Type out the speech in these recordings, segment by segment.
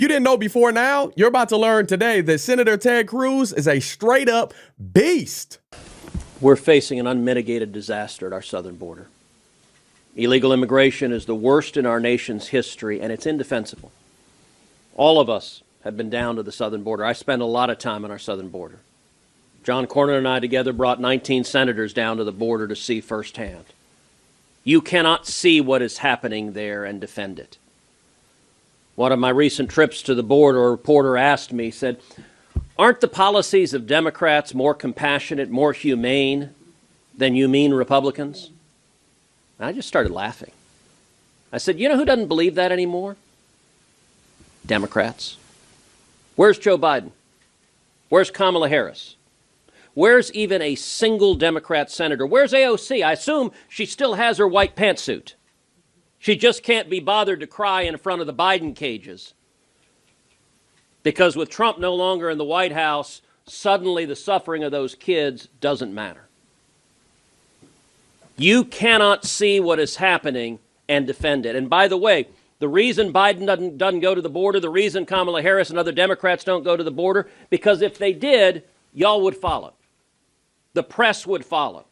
You didn't know before now? You're about to learn today that Senator Ted Cruz is a straight up beast. We're facing an unmitigated disaster at our southern border. Illegal immigration is the worst in our nation's history, and it's indefensible. All of us have been down to the southern border. I spend a lot of time on our southern border. John Cornyn and I together brought 19 senators down to the border to see firsthand. You cannot see what is happening there and defend it. One of my recent trips to the border, a reporter asked me, said, aren't the policies of Democrats more compassionate, more humane than you mean Republicans? And I just started laughing. I said, you know who doesn't believe that anymore? Democrats. Where's Joe Biden? Where's Kamala Harris? Where's even a single Democrat senator? Where's AOC? I assume she still has her white pantsuit. She just can't be bothered to cry in front of the Biden cages. Because with Trump no longer in the White House, suddenly the suffering of those kids doesn't matter. You cannot see what is happening and defend it. And by the way, the reason Biden doesn't go to the border, the reason Kamala Harris and other Democrats don't go to the border, because if they did, y'all would follow. The press would follow.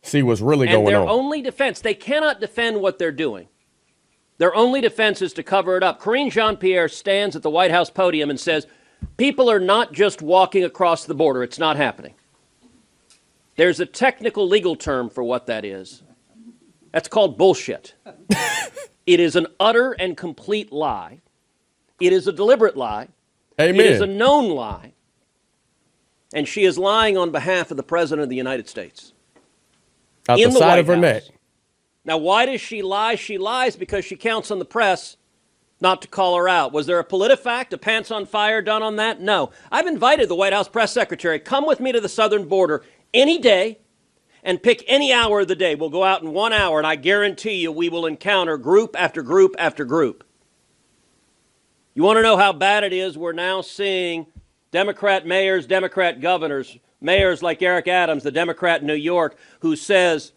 See what's really going on. And their only defense, they cannot defend what they're doing. Their only defense is to cover it up. Karine Jean-Pierre stands at the White House podium and says, people are not just walking across the border. It's not happening. There's a technical legal term for what that is. That's called bullshit. It is an utter and complete lie. It is a deliberate lie. Amen. It is a known lie. And she is lying on behalf of the President of the United States. Out the side of her neck. Now, why does she lie? She lies because she counts on the press not to call her out. Was there a PolitiFact, a pants on fire done on that? No. I've invited the White House press secretary, come with me to the southern border any day and pick any hour of the day. We'll go out in 1 hour, and I guarantee you we will encounter group after group after group. You want to know how bad it is? We're now seeing Democrat mayors, Democrat governors, mayors like Eric Adams, the Democrat in New York, who says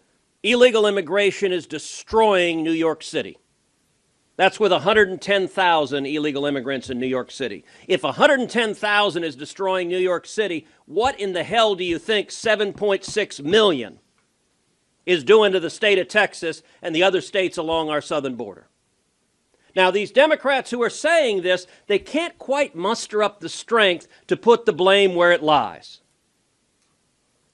illegal immigration is destroying New York City. That's with 110,000 illegal immigrants in New York City. If 110,000 is destroying New York City, what in the hell do you think 7.6 million is doing to the state of Texas and the other states along our southern border? Now, these Democrats who are saying this, they can't quite muster up the strength to put the blame where it lies,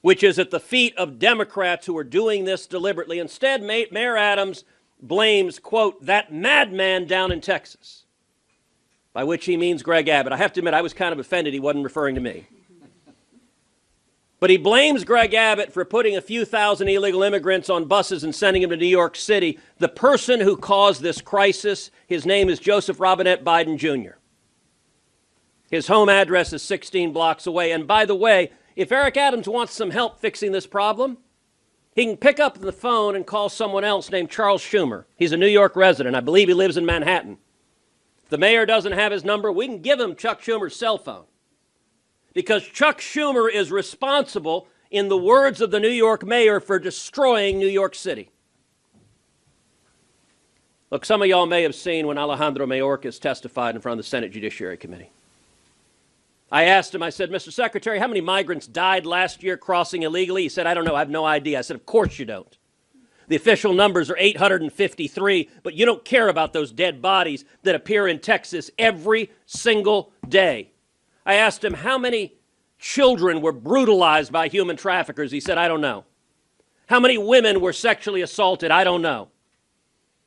which is at the feet of Democrats who are doing this deliberately. Instead, Mayor Adams blames, quote, that madman down in Texas, by which he means Greg Abbott. I have to admit, I was kind of offended he wasn't referring to me. But he blames Greg Abbott for putting a few thousand illegal immigrants on buses and sending them to New York City. The person who caused this crisis, his name is Joseph Robinette Biden Jr. His home address is 16 blocks away. And by the way, if Eric Adams wants some help fixing this problem, he can pick up the phone and call someone else named Charles Schumer. He's a New York resident. I believe he lives in Manhattan. If the mayor doesn't have his number, we can give him Chuck Schumer's cell phone. Because Chuck Schumer is responsible, in the words of the New York mayor, for destroying New York City. Look, some of y'all may have seen when Alejandro Mayorkas testified in front of the Senate Judiciary Committee. I asked him, I said, Mr. Secretary, how many migrants died last year crossing illegally? He said, I don't know, I have no idea. I said, of course you don't. The official numbers are 853, but you don't care about those dead bodies that appear in Texas every single day. I asked him how many children were brutalized by human traffickers. He said, I don't know. How many women were sexually assaulted? I don't know.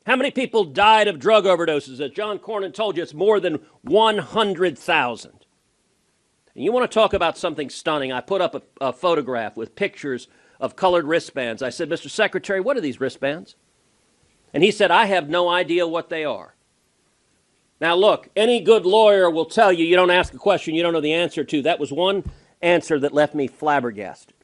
How many people died of drug overdoses? As John Cornyn told you, it's more than 100,000. And you want to talk about something stunning? I put up a photograph with pictures of colored wristbands. I said, Mr. Secretary, what are these wristbands? And he said, I have no idea what they are. Now, look, any good lawyer will tell you, you don't ask a question you don't know the answer to. That was one answer that left me flabbergasted.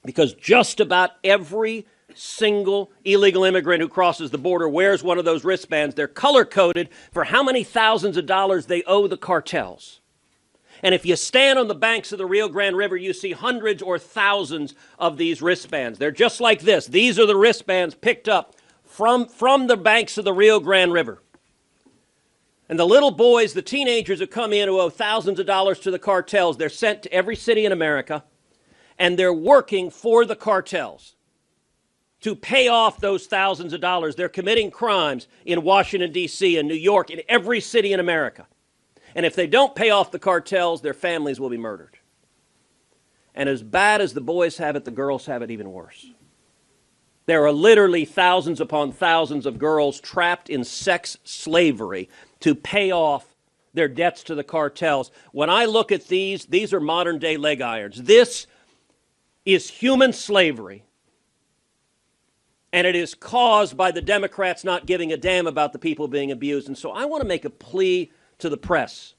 Because just about every single illegal immigrant who crosses the border wears one of those wristbands. They're color-coded for how many thousands of dollars they owe the cartels. And if you stand on the banks of the Rio Grande River, you see hundreds or thousands of these wristbands. They're just like this. These are the wristbands picked up from the banks of the Rio Grande River. And the little boys, the teenagers who come in who owe thousands of dollars to the cartels, they're sent to every city in America, and they're working for the cartels to pay off those thousands of dollars. They're committing crimes in Washington, D.C., and New York, in every city in America. And if they don't pay off the cartels, their families will be murdered. And as bad as the boys have it, the girls have it even worse. There are literally thousands upon thousands of girls trapped in sex slavery to pay off their debts to the cartels. When I look at these are modern day leg irons. This is human slavery. And it is caused by the Democrats not giving a damn about the people being abused. And so I want to make a plea to the press.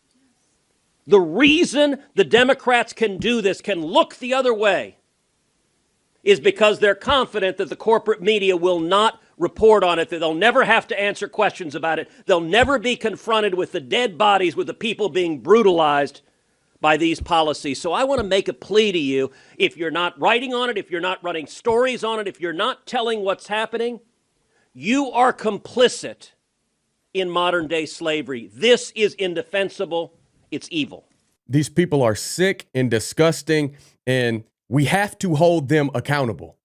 The reason the Democrats can do this, can look the other way, is because they're confident that the corporate media will not report on it, that they'll never have to answer questions about it. They'll never be confronted with the dead bodies, with the people being brutalized by these policies. So I want to make a plea to you. If you're not writing on it, if you're not running stories on it, if you're not telling what's happening, you are complicit in modern day slavery. This is indefensible. It's evil. These people are sick and disgusting, and we have to hold them accountable.